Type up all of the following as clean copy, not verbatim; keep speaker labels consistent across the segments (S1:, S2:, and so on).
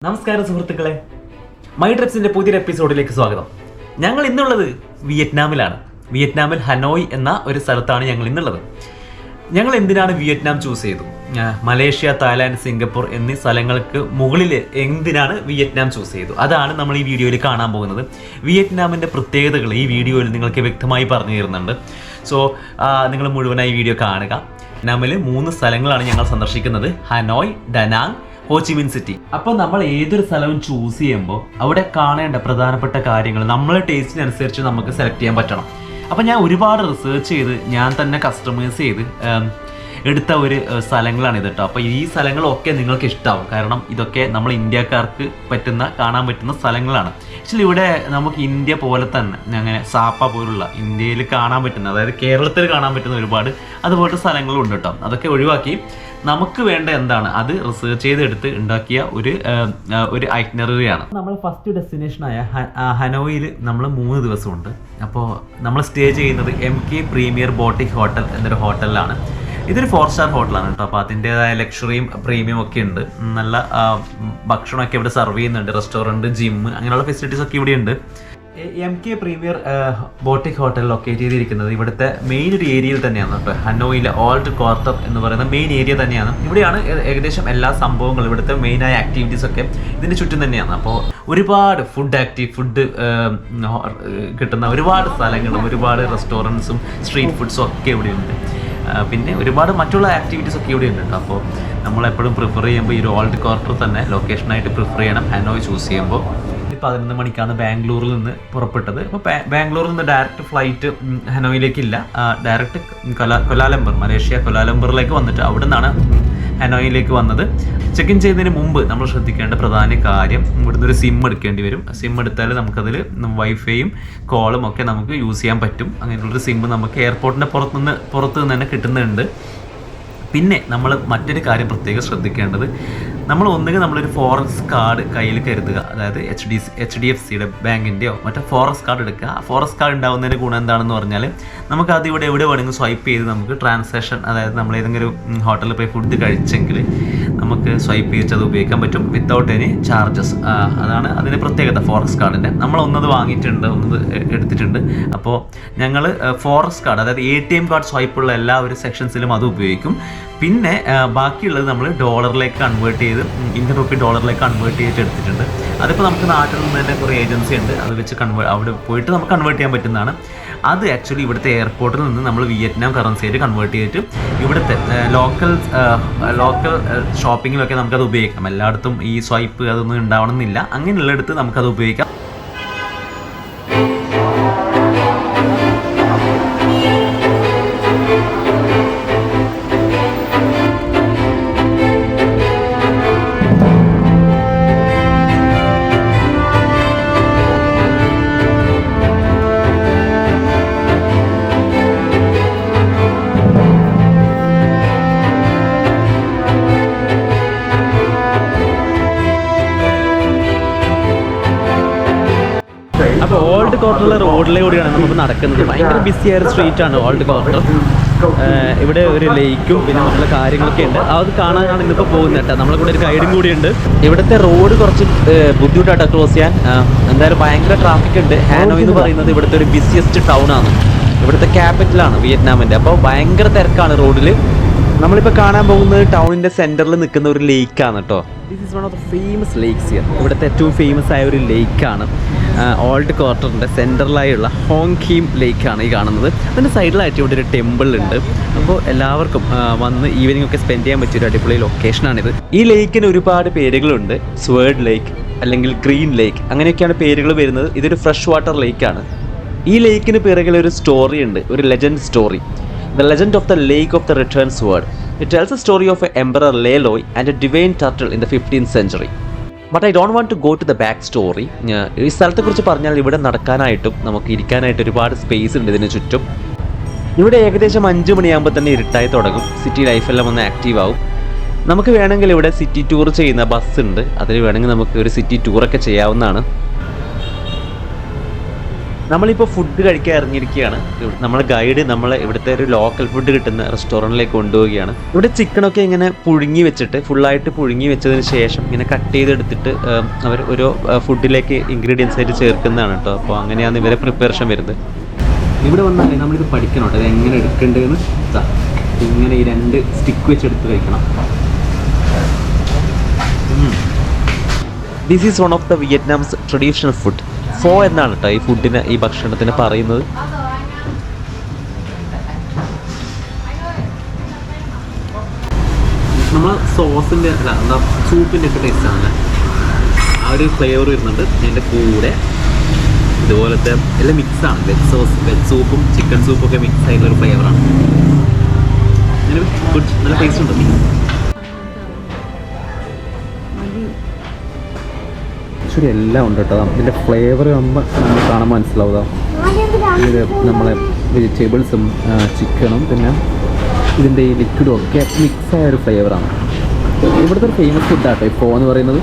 S1: നമസ്കാരം സുഹൃത്തുക്കളെ, മൈ ട്രിപ്സിന്റെ പുതിയൊരു എപ്പിസോഡിലേക്ക് സ്വാഗതം. ഞങ്ങൾ ഇന്നുള്ളത് വിയറ്റ്നാമിലാണ്. വിയറ്റ്നാമിൽ ഹനോയ് എന്ന ഒരു സ്ഥലത്താണ് ഞങ്ങൾ ഇന്നുള്ളത്. ഞങ്ങൾ എന്തിനാണ് വിയറ്റ്നാം ചൂസ് ചെയ്തു? മലേഷ്യ, തായ്ലാൻഡ്, സിംഗപ്പൂർ എന്നീ സ്ഥലങ്ങൾക്ക് മുകളിൽ എന്തിനാണ് വിയറ്റ്നാം ചൂസ് ചെയ്തു? അതാണ് നമ്മൾ ഈ വീഡിയോയിൽ കാണാൻ പോകുന്നത്. വിയറ്റ്നാമിൻ്റെ പ്രത്യേകതകൾ ഈ വീഡിയോയിൽ നിങ്ങൾക്ക് വ്യക്തമായി പറഞ്ഞു തരുന്നുണ്ട്. സോ നിങ്ങൾ മുഴുവനായി വീഡിയോ കാണുക. വിയറ്റ്നാമിൽ 3 സ്ഥലങ്ങളാണ് ഞങ്ങൾ സന്ദർശിക്കുന്നത്: ഹനോയ്, ഡനാങ്, ഹോച്ചിമിൻ സിറ്റി. അപ്പോൾ നമ്മൾ ഏതൊരു സ്ഥലവും ചൂസ് ചെയ്യുമ്പോൾ അവിടെ കാണേണ്ട പ്രധാനപ്പെട്ട കാര്യങ്ങൾ നമ്മളെ ടേസ്റ്റിനനുസരിച്ച് നമുക്ക് സെലക്ട് ചെയ്യാൻ പറ്റണം. അപ്പോൾ ഞാൻ ഒരുപാട് റിസർച്ച് ചെയ്ത് ഞാൻ തന്നെ കസ്റ്റമൈസ് ചെയ്ത് എടുത്ത ഒരു സ്ഥലങ്ങളാണിത് കേട്ടോ. അപ്പോൾ ഈ സ്ഥലങ്ങളൊക്കെ നിങ്ങൾക്ക് ഇഷ്ടമാവും. കാരണം ഇതൊക്കെ നമ്മൾ ഇന്ത്യക്കാർക്ക് കാണാൻ പറ്റുന്ന സ്ഥലങ്ങളാണ്. ആക്ച്വലി ഇവിടെ നമുക്ക് ഇന്ത്യ പോലെ തന്നെ അങ്ങനെ സാപ്പ പോലുള്ള ഇന്ത്യയിൽ കാണാൻ പറ്റുന്ന, അതായത് കേരളത്തിൽ കാണാൻ പറ്റുന്ന ഒരുപാട് അതുപോലത്തെ സ്ഥലങ്ങളും ഉണ്ട് കേട്ടോ. അതൊക്കെ ഒഴിവാക്കി നമുക്ക് വേണ്ട എന്താണ് അത് റിസർച്ച് ചെയ്തെടുത്ത് ഉണ്ടാക്കിയ ഒരു ഐറ്റിനറിയാണ്. നമ്മൾ ഫസ്റ്റ് ഡെസ്റ്റിനേഷനായ ഹനോയിൽ നമ്മൾ 3 ദിവസമുണ്ട്. അപ്പോൾ നമ്മൾ സ്റ്റേ ചെയ്യുന്നത് MK പ്രീമിയർ ബോട്ടിക് ഹോട്ടൽ എന്നൊരു ഹോട്ടലിലാണ്. ഇതൊരു 4 സ്റ്റാർ ഹോട്ടലാണ് കേട്ടോ. അപ്പോൾ അതിൻ്റെതായ ലക്ഷറിയും പ്രീമിയം ഒക്കെ ഉണ്ട്. നല്ല ഭക്ഷണമൊക്കെ ഇവിടെ സെർവ് ചെയ്യുന്നുണ്ട്. റെസ്റ്റോറൻറ്റ്, ജിം, അങ്ങനെയുള്ള ഫെസിലിറ്റീസ് ഒക്കെ ഇവിടെ ഉണ്ട്. MK premier boutique hotel locate ചെയ്തിരിക്കുന്നത് ഇവിടുത്തെ മെയിൻ ഒരു ഏരിയയിൽ തന്നെയാണ് കേട്ടോ. ഹനോയിലെ ഓൾഡ് ക്വാർട്ടർ എന്ന് പറയുന്ന മെയിൻ ഏരിയ തന്നെയാണ്. ഇവിടെയാണ് ഏകദേശം എല്ലാ സംഭവങ്ങളും, ഇവിടുത്തെ മെയിനായ ആക്ടിവിറ്റീസ് ഒക്കെ ഇതിൻ്റെ ചുറ്റും തന്നെയാണ്. അപ്പോൾ ഒരുപാട് ഫുഡ് കിട്ടുന്ന ഒരുപാട് സ്ഥലങ്ങളും ഒരുപാട് റെസ്റ്റോറൻറ്റ്സും സ്ട്രീറ്റ് ഫുഡ്സും ഒക്കെ ഇവിടെയുണ്ട്. പിന്നെ ഒരുപാട് മറ്റുള്ള ആക്ടിവിറ്റീസ് ഒക്കെ ഇവിടെ ഉണ്ട് കേട്ടോ. അപ്പോൾ നമ്മളെപ്പോഴും പ്രിഫർ ചെയ്യുമ്പോൾ ഈ ഒരു ഓൾഡ് ക്വാർട്ടർ തന്നെ ലൊക്കേഷനായിട്ട് പ്രിഫർ ചെയ്യണം ഹനോയ് ചൂസ് ചെയ്യുമ്പോൾ. 11 മണിക്കാണ് ബാംഗ്ലൂരിൽ നിന്ന് പുറപ്പെട്ടത്. അപ്പോൾ ബാംഗ്ലൂരിൽ നിന്ന് ഡയറക്റ്റ് ഫ്ലൈറ്റ് ഹനോയിലേക്കില്ല. ഡയറക്റ്റ് കൊലാലംബർ, മലേഷ്യ കൊലാലംബറിലേക്ക് വന്നിട്ട് അവിടെ നിന്നാണ് ഹനോയിലേക്ക് വന്നത്. ചെക്ക് ഇൻ ചെയ്യുന്നതിന് മുമ്പ് നമ്മൾ ശ്രദ്ധിക്കേണ്ട പ്രധാന കാര്യം, ഇവിടുന്ന് ഒരു സിം എടുക്കേണ്ടി വരും. സിം എടുത്താൽ നമുക്കതിൽ വൈഫൈയും കോളും ഒക്കെ നമുക്ക് യൂസ് ചെയ്യാൻ പറ്റും. അങ്ങനെയുള്ളൊരു സിം നമുക്ക് എയർപോർട്ടിൻ്റെ പുറത്ത് നിന്ന് തന്നെ കിട്ടുന്നുണ്ട്. പിന്നെ നമ്മൾ മറ്റൊരു കാര്യം പ്രത്യേകം ശ്രദ്ധിക്കേണ്ടത്, നമ്മളൊരു ഫോറക്സ് കാർഡ് കയ്യിൽ കരുതുക. അതായത് HDFCയുടെ ബാങ്കിൻ്റെയോ മറ്റേ ഫോറക്സ് കാർഡ് എടുക്കുക. ആ ഫോറക്സ് കാർഡ് ഉണ്ടാകുന്നതിന് ഗുണം എന്താണെന്ന് പറഞ്ഞാൽ നമുക്കത് എവിടെ വേണമെങ്കിൽ സ്വൈപ്പ് ചെയ്ത് നമുക്ക് ട്രാൻസാക്ഷൻ, അതായത് നമ്മൾ ഏതെങ്കിലും ഹോട്ടലിൽ പോയി ഫുഡ് കഴിച്ചെങ്കിൽ നമുക്ക് സ്വൈപ്പ് ചെയ്ത് അത് ഉപയോഗിക്കാൻ പറ്റും വിത്തൗട്ട് എനി ചാർജസ്. അതാണ് അതിൻ്റെ പ്രത്യേകത ഫോറക്സ് കാർഡിൻ്റെ. നമ്മളൊന്നത് വാങ്ങിയിട്ടുണ്ട്, എടുത്തിട്ടുണ്ട്. അപ്പോൾ ഞങ്ങൾ ഫോറക്സ് കാർഡ്, അതായത് ATM കാർഡ് സ്വൈപ്പുള്ള എല്ലാ ഒരു സെക്ഷൻസിലും അത് ഉപയോഗിക്കും. പിന്നെ ബാക്കിയുള്ളത് നമ്മൾ ഡോളറിലേക്ക് കൺവേർട്ട് ചെയ്ത്, ഇന്ത്യൻ റുപ്പി ഡോളറിലേക്ക് കൺവേർട്ട് ചെയ്തിട്ട് എടുത്തിട്ടുണ്ട്. അതിപ്പോൾ നമുക്ക് നാട്ടിൽ നിന്ന് തന്നെ കുറേ ഏജൻസി ഉണ്ട്, അത് വെച്ച് അവിടെ പോയിട്ട് നമുക്ക് കൺവേർട്ട് ചെയ്യാൻ പറ്റുന്നതാണ്. അത് ആക്ച്വലി ഇവിടുത്തെ എയർപോർട്ടിൽ നിന്ന് നമ്മൾ വിയറ്റ്നാം കറൻസിയായിട്ട് കൺവേർട്ട് ചെയ്തിട്ട് ഇവിടുത്തെ ലോക്കൽ ഷോപ്പിങ്ങിലൊക്കെ നമുക്കത് ഉപയോഗിക്കാം. എല്ലായിടത്തും ഈ സ്വൈപ്പ് അതൊന്നും ഉണ്ടാവണമെന്നില്ല. അങ്ങനെയുള്ളിടത്ത് നമുക്കത് ഉപയോഗിക്കാം. അപ്പോൾ ഓൾഡ് ക്വാർട്ടറിലെ റോഡിലൂടെയാണ് നമുക്ക് നടക്കുന്നത്. ഭയങ്കര ബിസിയായ ഒരു സ്ട്രീറ്റാണ് ഓൾഡ് ക്വാർട്ടർ. ഇവിടെ ഒരു ലേക്കും പിന്നെ മറ്റുള്ള കാര്യങ്ങളൊക്കെ ഉണ്ട്. അത് കാണാനാണ് ഇന്നിപ്പോൾ പോകുന്നത് കേട്ടോ. നമ്മളെ കൂടെ ഒരു ഗൈഡും കൂടിയുണ്ട്. ഇവിടുത്തെ റോഡ് കുറച്ച് ബുദ്ധിമുട്ടായിട്ട് ക്രോസ് ചെയ്യാൻ. എന്തായാലും ഭയങ്കര ട്രാഫിക് ഉണ്ട്. ഹാനോയ് എന്ന് പറയുന്നത് ഇവിടുത്തെ ഒരു ബിസിയസ്റ്റ് ടൗൺ ആണ്. ഇവിടുത്തെ ക്യാപിറ്റലാണ് വിയറ്റ്നാമിൻ്റെ. അപ്പോൾ ഭയങ്കര തിരക്കാണ് റോഡിൽ. നമ്മളിപ്പോൾ കാണാൻ പോകുന്നത് ടൗണിൻ്റെ സെൻറ്ററിൽ നിൽക്കുന്ന ഒരു ലേക്കാണ് കേട്ടോ. This is one of the famous lakes here. ഇവിടുത്തെ ഏറ്റവും ഫേമസ് ആയ ഒരു ലേക്കാണ്. ഓൾഡ് ക്വാർട്ടറിൻ്റെ സെൻറ്ററിലായുള്ള ഹോങ്കീം ലേക്കാണ് ഈ കാണുന്നത്. അതിൻ്റെ സൈഡിലായിട്ട് ഇവിടെ ഒരു ടെമ്പിൾ ഉണ്ട്. അപ്പോൾ എല്ലാവർക്കും വന്ന് ഈവനിങ് ഒക്കെ സ്പെൻഡ് ചെയ്യാൻ പറ്റിയൊരു അടിപൊളി ലൊക്കേഷനാണിത്. ഈ ലേക്കിന് ഒരുപാട് പേരുകളുണ്ട്. സ്വേർഡ് ലേക്ക് അല്ലെങ്കിൽ ഗ്രീൻ ലേക്ക് അങ്ങനെയൊക്കെയാണ് പേരുകൾ വരുന്നത്. ഇതൊരു ഫ്രഷ് വാട്ടർ ലേക്കാണ്. ഈ ലേക്കിന് പിറകിൽ ഒരു സ്റ്റോറി ഉണ്ട്, ഒരു legend story. The Legend of the Lake of the Return Sword. It tells a story of an Emperor Leloy and a divine turtle in the 15th century. But I don't want to go to the back story. ഈ സ്ഥലത്തെക്കുറിച്ച് പറഞ്ഞാൽ ഇവിടെ നടക്കാനായിട്ടും നമുക്ക് ഇരിക്കാനായിട്ട് ഒരുപാട് space ഉണ്ട് ഇതിന് ചുറ്റും. ഇവിടെ ഏകദേശം 5 മണിയാകുമ്പോൾ തന്നെ ഇരുട്ടായി തുടങ്ങും. സിറ്റി ലൈഫെല്ലാം ഒന്ന് ആക്റ്റീവ് ആവും. നമുക്ക് വേണമെങ്കിൽ ഇവിടെ സിറ്റി ടൂർ ചെയ്യുന്ന ബസ് ഉണ്ട്. അതിൽ വേണമെങ്കിൽ നമുക്ക് ഒരു സിറ്റി ടൂറൊക്കെ ചെയ്യാവുന്നതാണ്. നമ്മളിപ്പോൾ ഫുഡ് കഴിക്കാൻ ഇറങ്ങിയിരിക്കുകയാണ്. നമ്മളെ ഗൈഡ് നമ്മളെ ഇവിടുത്തെ ഒരു ലോക്കൽ ഫുഡ് കിട്ടുന്ന റെസ്റ്റോറൻറ്റിലേക്ക് കൊണ്ടുപോവുകയാണ്. ഇവിടെ ചിക്കനൊക്കെ ഇങ്ങനെ പുഴുങ്ങി വെച്ചിട്ട് ഫുള്ളായിട്ട് പുഴുങ്ങി വെച്ചതിന് ശേഷം ഇങ്ങനെ കട്ട് ചെയ്തെടുത്തിട്ട് അവർ ഓരോ ഫുഡിലേക്ക് ഇൻഗ്രീഡിയൻസ് ആയിട്ട് ചേർക്കുന്നതാണ് കേട്ടോ. അപ്പോൾ അങ്ങനെയാണ് ഇവരെ പ്രിപ്പറേഷൻ വരുന്നത്. ഇവിടെ വന്നാൽ നമ്മളിത് പഠിക്കണം കേട്ടോ, ഇത് എങ്ങനെ എടുക്കേണ്ടതെന്ന്. ഇങ്ങനെ ഈ 2 സ്റ്റിക്ക് വെച്ചെടുത്ത് കഴിക്കണം. This is one of the Vietnam's traditional food. Pho എന്നാണ് കേട്ടോ ഈ ഫുഡിന്, ഈ ഭക്ഷണത്തിന് പറയുന്നത്. നമ്മൾ സോസിൻ്റെ അല്ല എന്താ സൂപ്പിൻ്റെ ഒക്കെ ടേസ്റ്റ് ആണല്ലേ, ആ ഒരു ഫ്ലേവർ വരുന്നുണ്ട്. അതിൻ്റെ കൂടെ ഇതുപോലത്തെ എല്ലാം മിക്സാണ്. വെജ് സൂപ്പും ചിക്കൻ സൂപ്പും ഒക്കെ മിക്സ് ആയിട്ടുള്ള ഒരു ഫ്ലേവറാണ്. ഗുഡ്, നല്ല ടേസ്റ്റ് ഉണ്ട്. ആക്ച്വലി എല്ലാം ഉണ്ട് കേട്ടോ. ഇതിൻ്റെ ഫ്ലേവർ നമ്മൾ കാണാൻ മനസ്സിലാവുക. ഇത് നമ്മളെ വെജിറ്റബിൾസും ചിക്കനും പിന്നെ ഇതിൻ്റെ ഈ ലിക്വിഡും ഒക്കെ മിക്സായ ഒരു ഫ്ലേവറാണ്. ഇവിടുത്തെ ഒരു ഫേമസ് ഫുഡാട്ടോ ഈ ഫോ എന്ന് പറയുന്നത്.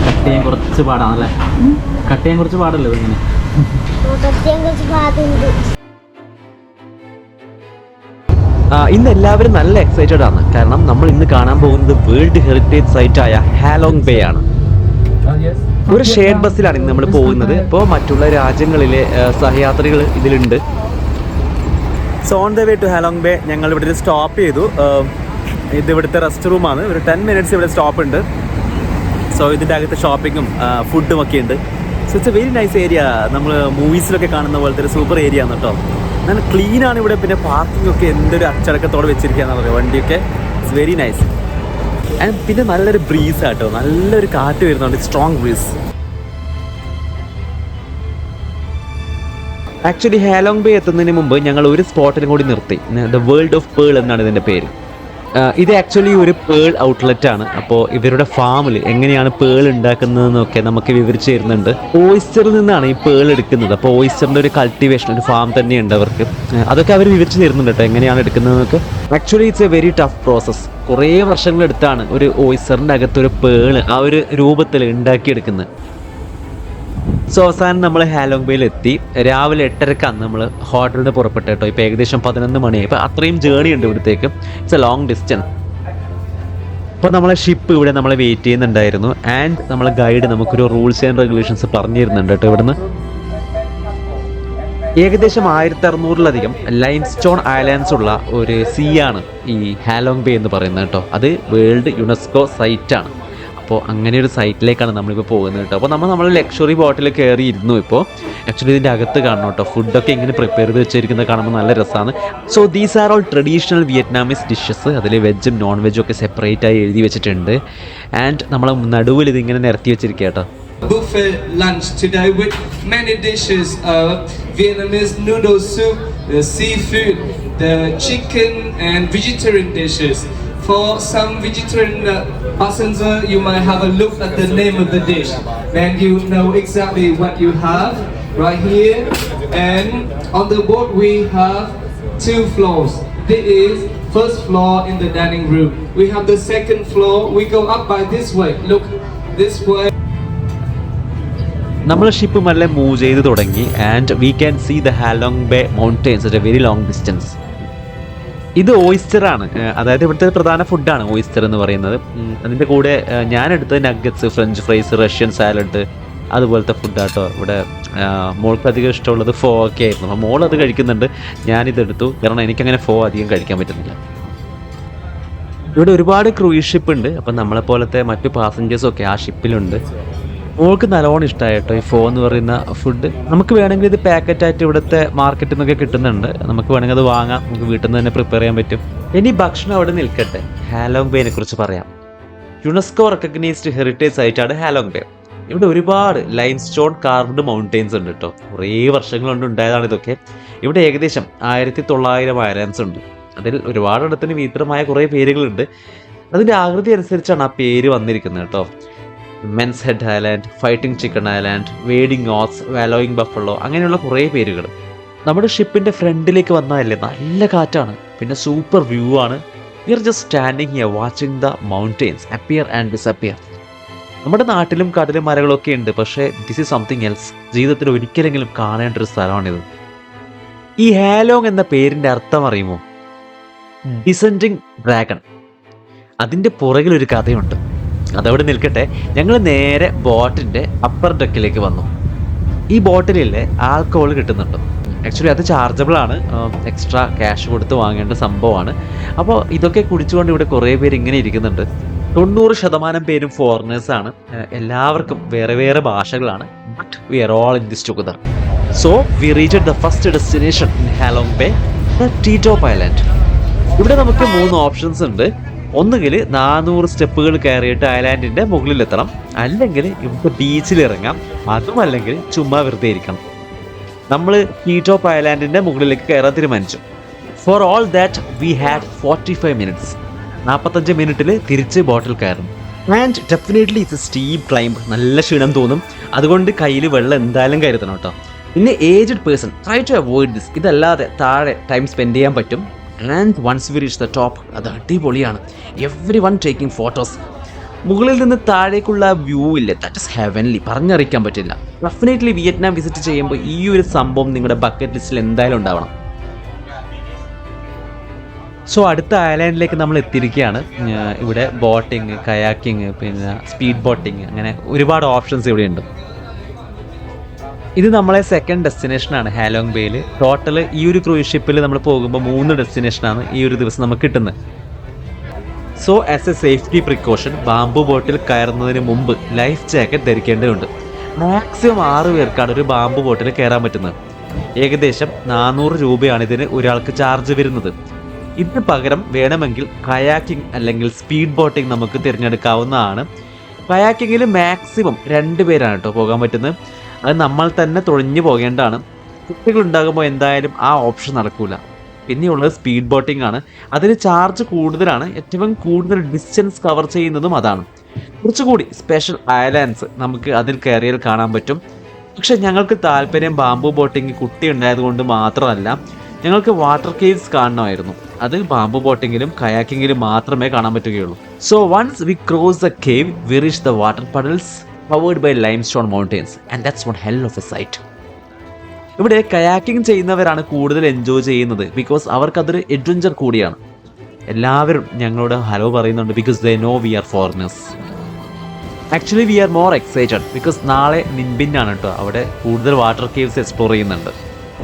S1: കട്ട് ചെയ്യാൻ കുറച്ച് പാടാണല്ലേ, കട്ട് ചെയ്യാൻ കുറച്ച് പാടല്ലോ ഇങ്ങനെ. ഇന്ന് എല്ലാവരും നല്ല എക്സൈറ്റഡ് ആണ്. കാരണം നമ്മൾ ഇന്ന് കാണാൻ പോകുന്നത് വേൾഡ് ഹെറിറ്റേജ് സൈറ്റായ ഹാലോങ് ബേ ആണ്. ഒരു ഷെയർഡ് ബസ്സിലാണ് ഇന്ന് നമ്മൾ പോകുന്നത്. അപ്പോൾ മറ്റുള്ള രാജ്യങ്ങളിലെ സഹയാത്രികൾ ഇതിലുണ്ട്. So on the way to Halong Bay ഞങ്ങൾ ഇവിടെ ഒരു സ്റ്റോപ്പ് ചെയ്തു. ഇത് ഇവിടുത്തെ റെസ്റ്റ് റൂമാണ്. ഒരു 10 മിനിറ്റ്സ് ഇവിടെ സ്റ്റോപ്പ് ഉണ്ട്. സോ ഇതിൻ്റെ അകത്ത് ഷോപ്പിങ്ങും ഫുഡും ഒക്കെ ഉണ്ട്. So it's a very nice area. നമ്മൾ മൂവീസിലൊക്കെ കാണുന്ന പോലത്തെ ഒരു സൂപ്പർ ഏരിയ ആണ് കേട്ടോ. നല്ല ക്ലീനാണ് ഇവിടെ. പിന്നെ പാർക്കിംഗ് ഒക്കെ എന്തൊരു അച്ചടക്കത്തോടെ വെച്ചിരിക്കുകയെന്ന് പറയുക. വണ്ടിയൊക്കെ ഇറ്റ്സ് വെരി നൈസ്. ആൻഡ് പിന്നെ നല്ലൊരു ബ്രീസ് ആട്ടോ, നല്ലൊരു കാറ്റ് വരുന്നുണ്ട്, strong breeze. Actually Halong bay എത്തുന്നതിന് മുമ്പ് ഞങ്ങൾ ഒരു സ്പോട്ടിലും കൂടി നിർത്തി. ദ വേൾഡ് ഓഫ് പേൾ എന്നാണ് ഇതിൻ്റെ പേര്. ഇത് ആക്ച്വലി ഒരു പേൾ ഔട്ട്ലെറ്റ് ആണ്. അപ്പോൾ ഇവരുടെ ഫാമിൽ എങ്ങനെയാണ് പേൾ ഉണ്ടാക്കുന്നതെന്നൊക്കെ നമുക്ക് വിവരിച്ച് തരുന്നുണ്ട്. ഓയിസ്റ്ററിൽ നിന്നാണ് ഈ പേൾ എടുക്കുന്നത്. അപ്പോൾ ഓയിസ്റ്ററിൻ്റെ ഒരു കൾട്ടിവേഷൻ, ഒരു ഫാം തന്നെയുണ്ട് അവർക്ക്. അതൊക്കെ അവർ വിവരിച്ച് തരുന്നുണ്ട് കേട്ടോ, എങ്ങനെയാണ് എടുക്കുന്നതെന്നൊക്കെ. Actually it's a very tough process. കുറേ വർഷങ്ങളെടുത്താണ് ഒരു ഓയിസ്റ്ററിൻ്റെ അകത്തൊരു പേൾ ആ ഒരു രൂപത്തിൽ ഉണ്ടാക്കിയെടുക്കുന്നത്. സോ അവസാനം നമ്മൾ ഹാലോങ് ബേയിൽ എത്തി. രാവിലെ 8:30 നമ്മൾ ഹോട്ടലിൽ നിന്ന് പുറപ്പെട്ടു കേട്ടോ. ഇപ്പോൾ ഏകദേശം 11 മണിയായി. ഇപ്പോൾ അത്രയും ജേർണി ഉണ്ട് ഇവിടത്തേക്ക്. It's A long distance. അപ്പോൾ നമ്മളെ ഷിപ്പ് ഇവിടെ നമ്മളെ വെയിറ്റ് ചെയ്യുന്നുണ്ടായിരുന്നു. ആൻഡ് നമ്മളെ ഗൈഡ് നമുക്കൊരു റൂൾസ് ആൻഡ് റെഗുലേഷൻസ് പറഞ്ഞു തരുന്നുണ്ട് കേട്ടോ. ഇവിടുന്ന് ഏകദേശം 1600-ലധികം ലൈം സ്റ്റോൺ ഐലാൻഡ്സ് ഉള്ള ഒരു സീ ആണ് ഈ ഹാലോങ് ബേ എന്ന് പറയുന്നത് കേട്ടോ. അത് വേൾഡ് യുനെസ്കോ സൈറ്റാണ്. അപ്പോൾ അങ്ങനെ ഒരു സൈറ്റിലേക്കാണ് നമ്മളിപ്പോൾ പോകുന്നത് കേട്ടോ. അപ്പോൾ നമ്മൾ ലക്ഷറി ബോട്ടിൽ കയറിയിരുന്നു. ഇപ്പോൾ ആക്ച്വലി ഇതിൻ്റെ അകത്ത് കാണണം കേട്ടോ. ഫുഡൊക്കെ ഇങ്ങനെ പ്രിപ്പയർ ചെയ്ത് വെച്ചിരിക്കുന്നത് കാണുമ്പോൾ നല്ല രസമാണ്. So these are all traditional Vietnamese dishes. അതിൽ വെജും നോൺ വെജും ഒക്കെ സെപ്പറേറ്റ് ആയി എഴുതി വെച്ചിട്ടുണ്ട്. ആൻഡ് നമ്മളെ നടുവിൽ ഇതിങ്ങനെ നിരത്തി വെച്ചിരിക്കുക കേട്ടോ.
S2: Buffet lunch today with many dishes of Vietnamese noodle soup, the seafood, the chicken and vegetarian dishes. For some vegetarian passenger, you might have a look at the name of the dish, then you know exactly what you have right here. And on the board we have 2 floors. This is first floor in the dining room. We have the second floor. We go up by this way. Look this way.
S1: നമ്മൾ ship മെല്ലെ move ചെയ്ത് തുടങ്ങി. And we can see the Halong Bay mountains at a very long distance. ഇത് ഓയിസ്റ്ററാണ്. അതായത് ഇവിടുത്തെ പ്രധാന ഫുഡാണ് ഓയിസ്റ്റർ എന്ന് പറയുന്നത്. അതിൻ്റെ കൂടെ ഞാൻ എടുത്തത് nuggets, French fries, Russian salad, അതുപോലത്തെ ഫുഡാട്ടോ. ഇവിടെ മോൾക്ക് അധികം ഇഷ്ടമുള്ളത് ഫോ ഒക്കെ ആയിരുന്നു. അപ്പോൾ മോൾ അത് കഴിക്കുന്നുണ്ട്, ഞാനിതെടുത്തു, കാരണം എനിക്കങ്ങനെ ഫോ അധികം കഴിക്കാൻ പറ്റുന്നില്ല. ഇവിടെ ഒരുപാട് ക്രൂയിസ് ഷിപ്പ് ഉണ്ട്. അപ്പം നമ്മളെപ്പോലത്തെ മറ്റു പാസഞ്ചേഴ്സൊക്കെ ആ ഷിപ്പിലുണ്ട്. മോൾക്ക് നല്ലോണം ഇഷ്ടമായി കേട്ടോ ഈ ഫോ എന്ന് പറയുന്ന ഫുഡ്. നമുക്ക് വേണമെങ്കിൽ ഇത് പാക്കറ്റായിട്ട് ഇവിടുത്തെ മാർക്കറ്റിൽ നിന്നൊക്കെ കിട്ടുന്നുണ്ട്. നമുക്ക് വേണമെങ്കിൽ അത് വാങ്ങാം, നമുക്ക് വീട്ടിൽ നിന്ന് തന്നെ പ്രിപ്പയർ ചെയ്യാൻ പറ്റും. ഇനി ഭക്ഷണം അവിടെ നിൽക്കട്ടെ, ഹാലോങ് ബേനെ കുറിച്ച് പറയാം. യുനെസ്കോ റെക്കഗ്നൈസ്ഡ് ഹെറിറ്റേജ് സൈറ്റാണ് ഹാലോങ് ബേ. ഇവിടെ ഒരുപാട് ലൈം സ്റ്റോൺ കാർവ്ഡ് മൗണ്ടെയിൻസ് ഉണ്ട് കേട്ടോ. കുറേ വർഷങ്ങൾ കൊണ്ട് ഉണ്ടായതാണ് ഇതൊക്കെ. ഇവിടെ ഏകദേശം 1900 ഐലൻഡ്സ് ഉണ്ട്. അതിൽ ഒരുപാടിടത്തിന് വിചിത്രമായ കുറേ പേരുകളുണ്ട്. അതിൻ്റെ ആകൃതി അനുസരിച്ചാണ് ആ പേര് വന്നിരിക്കുന്നത് കേട്ടോ. Men's head island, fighting chicken island, wading ox, wallowing buffalo, അങ്ങനെയുള്ള കുറേ പേരുകൾ. നമ്മുടെ ഷിപ്പിൻ്റെ ഫ്രണ്ടിലേക്ക് വന്നാലേ നല്ല കാറ്റാണ്, പിന്നെ സൂപ്പർ വ്യൂ ആണ്. We are just standing here watching the mountains appear and disappear. നമ്മുടെ നാട്ടിലും കടലും മരങ്ങളൊക്കെ ഉണ്ട്, പക്ഷേ ദിസ് ഈസ് സംതിങ് എൽസ്. ജീവിതത്തിൽ ഒരിക്കലെങ്കിലും കാണേണ്ട ഒരു സ്ഥലമാണിത്. ഈ ഹാലോങ് എന്ന പേരിൻ്റെ അർത്ഥം അറിയുമോ? Descending dragon. അതിൻ്റെ പുറകിലൊരു കഥയുണ്ട്. അതവിടെ നിൽക്കട്ടെ. ഞങ്ങൾ നേരെ ബോട്ടിൻ്റെ അപ്പർ ഡെക്കിലേക്ക് വന്നു. ഈ ബോട്ടിലില്ലേ ആൽക്കഹോൾ കിട്ടുന്നുണ്ട്. ആക്ച്വലി അത് ചാർജബിൾ ആണ്, എക്സ്ട്രാ ക്യാഷ് കൊടുത്ത് വാങ്ങേണ്ട സംഭവമാണ്. അപ്പോൾ ഇതൊക്കെ കുടിച്ചുകൊണ്ട് ഇവിടെ കുറേ പേര് ഇങ്ങനെ ഇരിക്കുന്നുണ്ട്. 90% പേരും ഫോറിനേഴ്സാണ്. എല്ലാവർക്കും വേറെ വേറെ ഭാഷകളാണ്. But we are all in this together. So we reached the first destination in Halong Bay, the Titop island. ഇവിടെ നമുക്ക് 3 ഓപ്ഷൻസ് ഉണ്ട്. ഒന്നുകിൽ 400 സ്റ്റെപ്പുകൾ കയറിയിട്ട് ഐലാൻഡിൻ്റെ മുകളിലെത്തണം, അല്ലെങ്കിൽ ഇവിടെ ബീച്ചിൽ ഇറങ്ങാം, അതുമല്ലെങ്കിൽ ചുമ്മാ വെറുതെ ഇരിക്കണം. നമ്മൾ ടീടോപ്പ് ഐലാൻഡിൻ്റെ മുകളിലേക്ക് കയറാൻ തീരുമാനിച്ചു. For all that we had 45 minutes. 45 മിനിറ്റിൽ തിരിച്ച് ബോട്ടിൽ കയറും. And definitely it's A steep climb. നല്ല ക്ഷീണം തോന്നും, അതുകൊണ്ട് കയ്യിൽ വെള്ളം എന്തായാലും കരുതണം കേട്ടോ. പിന്നെ aged person try to avoid this. ഇതല്ലാതെ താഴെ ടൈം സ്പെൻഡ് ചെയ്യാൻ പറ്റും. And once we reach the top, അത് അടിപൊളിയാണ്. Everyone taking photos. മുകളിൽ നിന്ന് താഴേക്കുള്ള വ്യൂ ഇല്ലേ, ദാറ്റ് ഇസ് ഹെവൻലി, പറഞ്ഞറിയിക്കാൻ പറ്റില്ല. ഡെഫിനറ്റ്ലി വിയറ്റ്നാം വിസിറ്റ് ചെയ്യുമ്പോൾ ഈ ഒരു സംഭവം നിങ്ങളുടെ ബക്കറ്റ് ലിസ്റ്റിൽ എന്തായാലും ഉണ്ടാവണം. സോ അടുത്ത ഐലാൻഡിലേക്ക് നമ്മൾ എത്തിയിരിക്കുകയാണ്. ഇവിടെ ബോട്ടിങ്, കയാക്കിങ്, പിന്നെ സ്പീഡ് ബോട്ടിങ്, അങ്ങനെ ഒരുപാട് ഓപ്ഷൻസ് ഇവിടെയുണ്ട്. ഇത് നമ്മളെ സെക്കൻഡ് ഡെസ്റ്റിനേഷനാണ് ഹാലോങ് ബേയിൽ. ടോട്ടൽ ഈ ഒരു ക്രൂയിസ് ഷിപ്പിൽ നമ്മൾ പോകുമ്പോൾ 3 ഡെസ്റ്റിനേഷനാണ് ഈ ഒരു ദിവസം നമുക്ക് കിട്ടുന്നത്. So as a safety precaution bamboo ബോട്ടിൽ കയറുന്നതിന് മുമ്പ് ലൈഫ് ജാക്കറ്റ് ധരിക്കേണ്ടതുണ്ട്. മാക്സിമം 6 പേർക്കാണ് ഒരു ബാംബു ബോട്ടിൽ കയറാൻ പറ്റുന്നത്. ഏകദേശം 400 രൂപയാണ് ഇതിന് ഒരാൾക്ക് ചാർജ് വരുന്നത്. ഇതിന് പകരം വേണമെങ്കിൽ കയാക്കിംഗ് അല്ലെങ്കിൽ സ്പീഡ് ബോട്ടിംഗ് നമുക്ക് തിരഞ്ഞെടുക്കാവുന്നതാണ്. കയാക്കിങ്ങിൽ മാക്സിമം 2 പേരാണ് കേട്ടോ പോകാൻ പറ്റുന്നത്. അത് നമ്മൾ തന്നെ തുഴഞ്ഞു പോകേണ്ടതാണ്. കുട്ടികളുണ്ടാകുമ്പോൾ എന്തായാലും ആ ഓപ്ഷൻ നടക്കൂല. പിന്നെയുള്ളത് സ്പീഡ് ബോട്ടിംഗ് ആണ്. അതിന് ചാർജ് കൂടുതലാണ്. ഏറ്റവും കൂടുതൽ ഡിസ്റ്റൻസ് കവർ ചെയ്യുന്നതും അതാണ്. കുറച്ചുകൂടി സ്പെഷ്യൽ ഐലാൻഡ്സ് നമുക്ക് അതിൽ കയറിയാൽ കാണാൻ പറ്റും. പക്ഷെ ഞങ്ങൾക്ക് താല്പര്യം ബാംബു ബോട്ടിംഗ് കുട്ടി ഉണ്ടായതുകൊണ്ട് മാത്രമല്ല, ഞങ്ങൾക്ക് വാട്ടർ കേവ്സ് കാണണമായിരുന്നു. അത് ബാംബു ബോട്ടിങ്ങിലും കയാക്കിങ്ങിലും മാത്രമേ കാണാൻ പറ്റുകയുള്ളൂ. So once we cross the cave we reach the water puddles covered by limestone mountains, and that's one hell of a sight. ഇവിടെ കയാക്കിംഗ് ചെയ്യുന്നവരാണ് കൂടുതൽ എൻജോയ് ചെയ്യുന്നത്, ബിക്കോസ് അവർക്കതൊരു അഡ്വഞ്ചർ കൂടിയാണ്. എല്ലാവരും ഞങ്ങളോട് ഹലോ പറയുന്നുണ്ട്, because they know we are foreigners. Actually we are more excited because നാളെ നിൻബിന്നാണ് കേട്ടോ. അവിടെ കൂടുതൽ വാട്ടർ കേവ്സ് എക്സ്പ്ലോർ ചെയ്യുന്നുണ്ട്.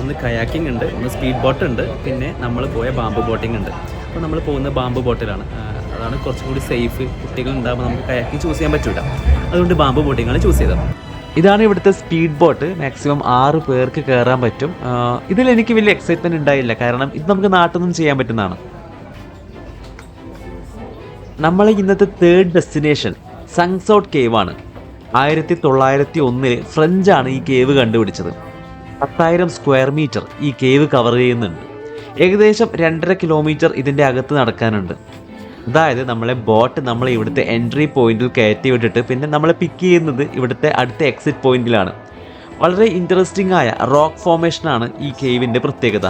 S1: ഒന്ന് കയാക്കിംഗ് ഉണ്ട്, ഒന്ന് സ്പീഡ് ബോട്ട് ഉണ്ട്, പിന്നെ നമ്മൾ പോയ ബാംബു ബോട്ടിംഗ് ഉണ്ട്. അപ്പോൾ നമ്മൾ പോകുന്ന ബാംബു ബോട്ടിലാണ്. അതാണ് കുറച്ചും കൂടി സേഫ്. കുട്ടികൾ ഉണ്ടാകുമ്പോൾ നമുക്ക് കയാക്കിംഗ് ചൂസ് ചെയ്യാൻ പറ്റില്ല, അതുകൊണ്ട് ബാംബു ബോട്ടിങ്ങാണ് ചൂസ് ചെയ്തത്. ഇതാണ് ഇവിടുത്തെ സ്പീഡ് ബോട്ട്. മാക്സിമം 6 പേർക്ക് കയറാൻ പറ്റും. ഇതിൽ എനിക്ക് വലിയ എക്സൈറ്റ്മെൻറ്റ് ഉണ്ടായില്ല, കാരണം ഇത് നമുക്ക് നാട്ടിൽ നിന്നും ചെയ്യാൻ പറ്റുന്നതാണ്. നമ്മളെ ഇന്നത്തെ 3rd ഡെസ്റ്റിനേഷൻ സങ്സൗട്ട് കേവ് ആണ്. 1901 ഫ്രഞ്ചാണ് ഈ കേവ് കണ്ടുപിടിച്ചത്. 10,000 സ്ക്വയർ മീറ്റർ ഈ കേവ് കവർ ചെയ്യുന്നുണ്ട്. ഏകദേശം 2.5 കിലോമീറ്റർ ഇതിൻ്റെ അകത്ത് നടക്കാനുണ്ട്. അതായത് നമ്മളെ ബോട്ട് നമ്മളെ ഇവിടുത്തെ എൻട്രി പോയിന്റിൽ കയറ്റി വിട്ടിട്ട് പിന്നെ നമ്മളെ പിക്ക് ചെയ്യുന്നത് ഇവിടുത്തെ അടുത്ത എക്സിറ്റ് പോയിന്റിലാണ്. വളരെ ഇൻട്രസ്റ്റിംഗ് ആയ റോക്ക് ഫോർമേഷനാണ് ഈ കേവിൻ്റെ പ്രത്യേകത.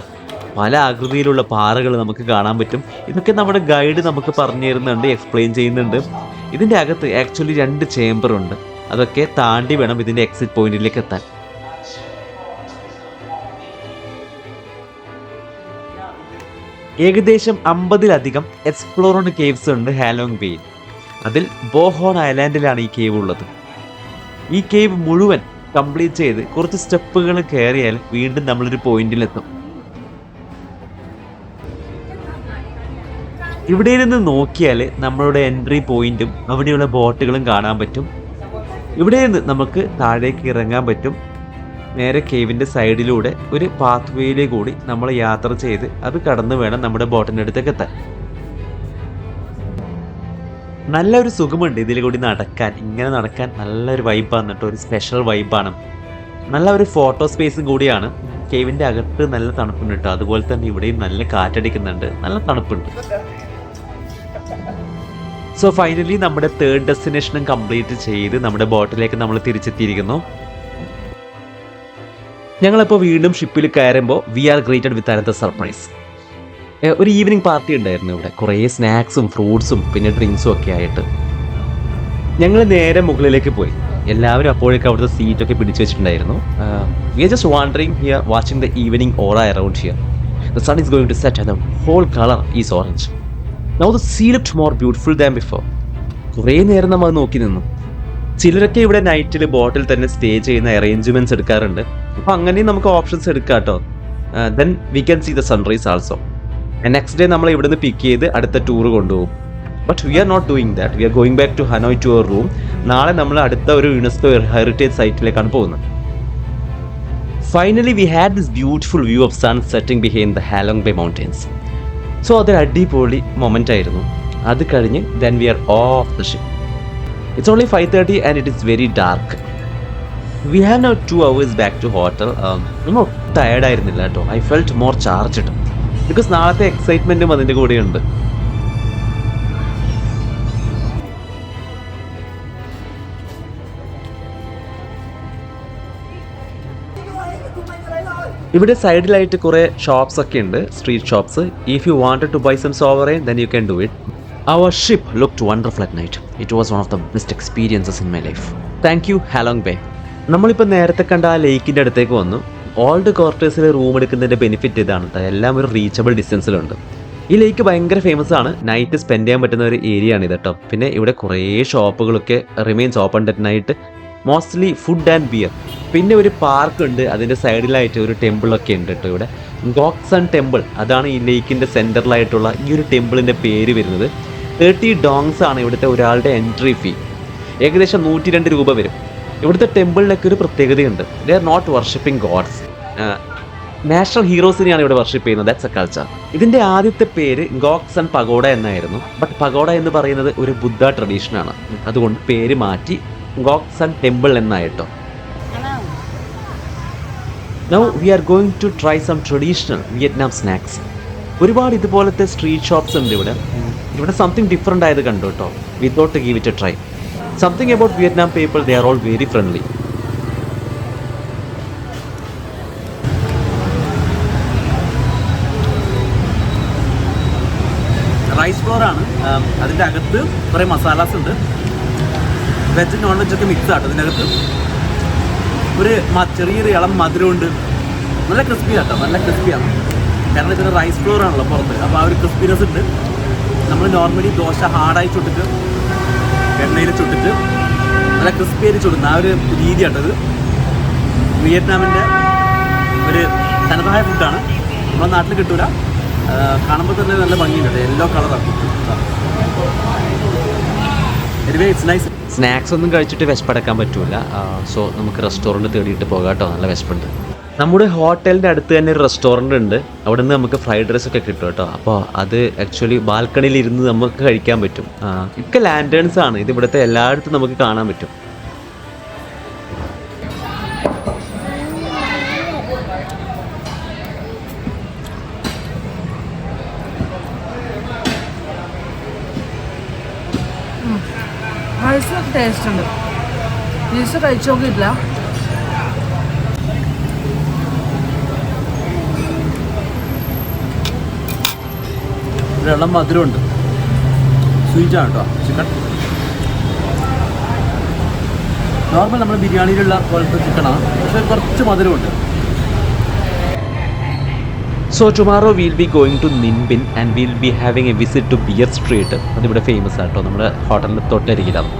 S1: പല ആകൃതിയിലുള്ള പാറകൾ നമുക്ക് കാണാൻ പറ്റും. ഇതൊക്കെ നമ്മുടെ ഗൈഡ് നമുക്ക് പറഞ്ഞു തരുന്നുണ്ട്, എക്സ്പ്ലെയിൻ ചെയ്യുന്നുണ്ട്. ഇതിൻ്റെ അകത്ത് ആക്ച്വലി 2 ചേംബറുണ്ട്. അതൊക്കെ താണ്ടി വേണം ഇതിൻ്റെ എക്സിറ്റ് പോയിന്റിലേക്ക് എത്താൻ. ഏകദേശം 50-ലധികം എക്സ്പ്ലോറഡ് കേവ്സ് ഉണ്ട് ഹാലോങ് ബേയിൽ. അതിൽ ബോഹോൺ ഐലാൻഡിലാണ് ഈ കേവ് ഉള്ളത്. ഈ കേവ് മുഴുവൻ കംപ്ലീറ്റ് ചെയ്ത് കുറച്ച് സ്റ്റെപ്പുകൾ കയറിയാൽ വീണ്ടും നമ്മളൊരു പോയിന്റിലെത്തും. ഇവിടെ നിന്ന് നോക്കിയാൽ നമ്മളുടെ എൻട്രി പോയിന്റും അവിടെയുള്ള ബോട്ടുകളും കാണാൻ പറ്റും. ഇവിടെ നിന്ന് നമുക്ക് താഴേക്ക് ഇറങ്ങാൻ പറ്റും. നേരെ കേവിൻ്റെ സൈഡിലൂടെ ഒരു പാത്ത് വേയിലേ കൂടി നമ്മൾ യാത്ര ചെയ്ത് അത് കടന്ന് വേണം നമ്മുടെ ബോട്ടിൻ്റെ അടുത്തേക്ക് എത്താൻ. നല്ലൊരു സുഖമുണ്ട് ഇതിൽ കൂടി നടക്കാൻ. ഇങ്ങനെ നടക്കാൻ നല്ലൊരു വൈബാണ് കേട്ടോ, ഒരു സ്പെഷ്യൽ വൈബാണ്. നല്ല ഒരു ഫോട്ടോ സ്പേസും കൂടിയാണ്. കേവിൻ്റെ അകത്ത് നല്ല തണുപ്പുണ്ട് കേട്ടോ, അതുപോലെ തന്നെ ഇവിടെയും നല്ല കാറ്റടിക്കുന്നുണ്ട്, നല്ല തണുപ്പുണ്ട്. സോ ഫൈനലി നമ്മുടെ 3rd ഡെസ്റ്റിനേഷനും കംപ്ലീറ്റ് ചെയ്ത് നമ്മുടെ ബോട്ടിലേക്ക് നമ്മൾ തിരിച്ചെത്തിയിരിക്കുന്നു. ഞങ്ങളിപ്പോൾ വീണ്ടും ഷിപ്പിൽ കയറുമ്പോൾ we are greeted with another surprise. ഒരു ഈവനിങ് പാർട്ടി ഉണ്ടായിരുന്നു ഇവിടെ, കുറേ സ്നാക്സും ഫ്രൂട്ട്സും പിന്നെ ഡ്രിങ്ക്സും ഒക്കെ ആയിട്ട്. ഞങ്ങൾ നേരെ മുകളിലേക്ക് പോയി. എല്ലാവരും അപ്പോഴേക്കും അവിടുത്തെ സീറ്റൊക്കെ പിടിച്ചു വെച്ചിട്ടുണ്ടായിരുന്നു. We are just wandering here watching the evening aura around here. The sun is going to set and the whole colour is orange. Now the sea looked more beautiful than before. കുറേ നേരം നമ്മൾ നോക്കി നിന്നു. ചിലരൊക്കെ ഇവിടെ നൈറ്റിൽ ബോട്ടിൽ തന്നെ stay ചെയ്യുന്ന അറേഞ്ച്മെന്റ്സ് എടുക്കാറുണ്ട്. അപ്പോൾ അങ്ങനെയും നമുക്ക് ഓപ്ഷൻസ് എടുക്കാം കേട്ടോ. Then we can see the sunrise also. Next day നമ്മൾ ഇവിടെ നിന്ന് പിക്ക് ചെയ്ത് അടുത്ത ടൂർ കൊണ്ടുപോകും. But we are not doing that. We are going back to Hanoi to our room. നാളെ നമ്മൾ അടുത്ത ഒരു യുനെസ്കോ ഹെറിറ്റേജ് സൈറ്റിലേക്കാണ് പോകുന്നത്. Finally we had this beautiful view of sun setting behind the Halong Bay mountains. So അതൊരു അടിപൊളി moment ആയിരുന്നു. അത് കഴിഞ്ഞ് then we are off the ship. It's only 5:30 and it is very dark. We have now 2 hours back to hotel. നമ്മൾ tired ആയിരുന്നില്ല കേട്ടോ. I felt more charged because നാളത്തെ എക്സൈറ്റ്മെൻറ്റും അതിൻ്റെ കൂടെയുണ്ട്. ഇവിടെ സൈഡിലായിട്ട് കുറേ ഷോപ്സ് ഒക്കെ ഉണ്ട്, street shops. If you wanted to buy some സോവറൈൻ then you can do it. Our ship looked wonderful at night. It was one of the best experiences in my life. Thank you Halong Bay. നമ്മളിപ്പോൾ നേരത്തെ കണ്ട ആ ലേക്കിൻ്റെ അടുത്തേക്ക് വന്നു. Old ക്വാർട്ടേഴ്സിൽ room എടുക്കുന്നതിൻ്റെ ബെനിഫിറ്റ് ഇതാണ് കേട്ടോ, എല്ലാം ഒരു റീച്ചബിൾ ഡിസ്റ്റൻസിലുണ്ട്. ഈ ലേക്ക് ഭയങ്കര ഫേമസ് ആണ്. നൈറ്റ് സ്പെൻഡ് ചെയ്യാൻ പറ്റുന്ന ഒരു ഏരിയ ആണ് ഇത് കേട്ടോ. പിന്നെ ഇവിടെ കുറേ ഷോപ്പുകളൊക്കെ remains open at night, mostly food and beer. പിന്നെ ഒരു പാർക്ക് ഉണ്ട്, അതിൻ്റെ സൈഡിലായിട്ട് ഒരു ടെമ്പിളൊക്കെ ഉണ്ട് കേട്ടോ. ഇവിടെ ഗോക്സൺ ടെമ്പിൾ, അതാണ് ഈ ലേക്കിൻ്റെ സെൻറ്ററിലായിട്ടുള്ള ഈ ഒരു ടെമ്പിളിൻ്റെ പേര് വരുന്നത്. 30 ഡോങ്സ് ആണ് ഇവിടുത്തെ ഒരാളുടെ എൻട്രി ഫീ. ഏകദേശം 102 രൂപ വരും. ഇവിടുത്തെ ടെമ്പിളിനൊക്കെ ഒരു പ്രത്യേകതയുണ്ട്. They are not worshipping gods, national ഹീറോസിനെയാണ് ഇവിടെ വർഷിപ്പ് ചെയ്യുന്നത്. That's a culture. ഇതിൻ്റെ ആദ്യത്തെ പേര് ഗോക്സൺ പഗോഡ എന്നായിരുന്നു. ബട്ട് പഗോഡ എന്ന് പറയുന്നത് ഒരു ബുദ്ധ ട്രഡീഷനാണ്, അതുകൊണ്ട് പേര് മാറ്റി ഗോക്സൺ ടെമ്പിൾ എന്നായിട്ടോ. Now we are going to try some traditional Vietnam snacks. ഒരുപാട് ഇതുപോലത്തെ സ്ട്രീറ്റ് ഷോപ്സ് ഉണ്ട് ഇവിടെ. ഇവിടെ സംതിങ് ഡിഫറെൻ്റ് ആയത് കണ്ടു കേട്ടോ. We thought to give it a try. Something about Vietnam people, they are all very friendly. Rice flour ആണ്. അതിൻ്റെ അകത്ത് കുറേ മസാലാസ് ഉണ്ട്. വെജ് നോൺ വെജ് ഒക്കെ മിക്സ് ആട്ടോ. ഇതിനകത്ത് ഒരു ചെറിയൊരു ഇളം മധുരമുണ്ട്. നല്ല ക്രിസ്പി ആട്ടോ, നല്ല ക്രിസ്പിയാണ്. കാരണം ഇതിന് റൈസ് ഫ്ലോർ ആണല്ലോ പുറത്ത്, അപ്പോൾ ആ ഒരു ക്രിസ്പിനെസ് ഉണ്ട്. നമ്മൾ നോർമലി ദോശ ഹാർഡായി ചുട്ടിട്ട് എണ്ണയിൽ ചുട്ടിട്ട് നല്ല ക്രിസ്പിയായിട്ട് ചുടുന്ന ആ ഒരു രീതിയാട്ടോ ഇത്. വിയറ്റ്നാമിൻ്റെ ഒരു തനതായ ഫുഡാണ്, നമ്മുടെ നാട്ടിൽ കിട്ടൂല. കാണുമ്പോൾ തന്നെ നല്ല ഭംഗിയുണ്ട്, യെല്ലോ കളറാണ്. Anyway it's nice. സ്നാക്സ് ഒന്നും കഴിച്ചിട്ട് വിശപ്പടക്കാൻ പറ്റൂല. സോ നമുക്ക് റെസ്റ്റോറൻറ്റ് തേടിയിട്ട് പോകാം കേട്ടോ, നല്ല വിശപ്പുണ്ട്. നമ്മുടെ ഹോട്ടലിൻ്റെ അടുത്ത് തന്നെ ഒരു റെസ്റ്റോറൻറ്റ് ഉണ്ട്. അവിടെ നിന്ന് നമുക്ക് ഫ്രൈഡ് റൈസ് ഒക്കെ കിട്ടും കേട്ടോ. അപ്പോൾ അത് ആക്ച്വലി ബാൽക്കണിയിൽ ഇരുന്ന് നമുക്ക് കഴിക്കാൻ പറ്റും. ഇതൊക്കെ ലാൻറ്റേൺസ് ആണ്, ഇത് ഇവിടുത്തെ എല്ലായിടത്തും നമുക്ക് കാണാൻ പറ്റും.
S3: റൈസിനൊക്കെ ടേസ്റ്റ് ഉണ്ട്. പീസ് കഴിച്ചു നോക്കിയിട്ടില്ല.
S1: വെള്ളം മധുരമുണ്ട്, സ്വീറ്റാണ് കേട്ടോ ചിക്കൻ. നോർമൽ നമ്മൾ ബിരിയാണിയിലുള്ള പോലത്തെ ചിക്കനാണ്, പക്ഷേ കുറച്ച് മധുരമുണ്ട്. So tomorrow will be going to Ninh Binh and will be having a visit to beer street. അതിവിടെ ഫേമസ് ആട്ടോ, നമ്മുടെ ഹോട്ടലിൻ്റെ തൊട്ടരികിലാണ്.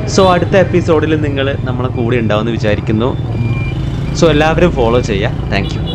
S1: സോ അടുത്ത എപ്പിസോഡിൽ നിങ്ങൾ നമ്മളെ കൂടെ ഉണ്ടാവുമെന്ന് വിചാരിക്കുന്നു. സോ എല്ലാവരും ഫോളോ ചെയ്യുക. Thank you.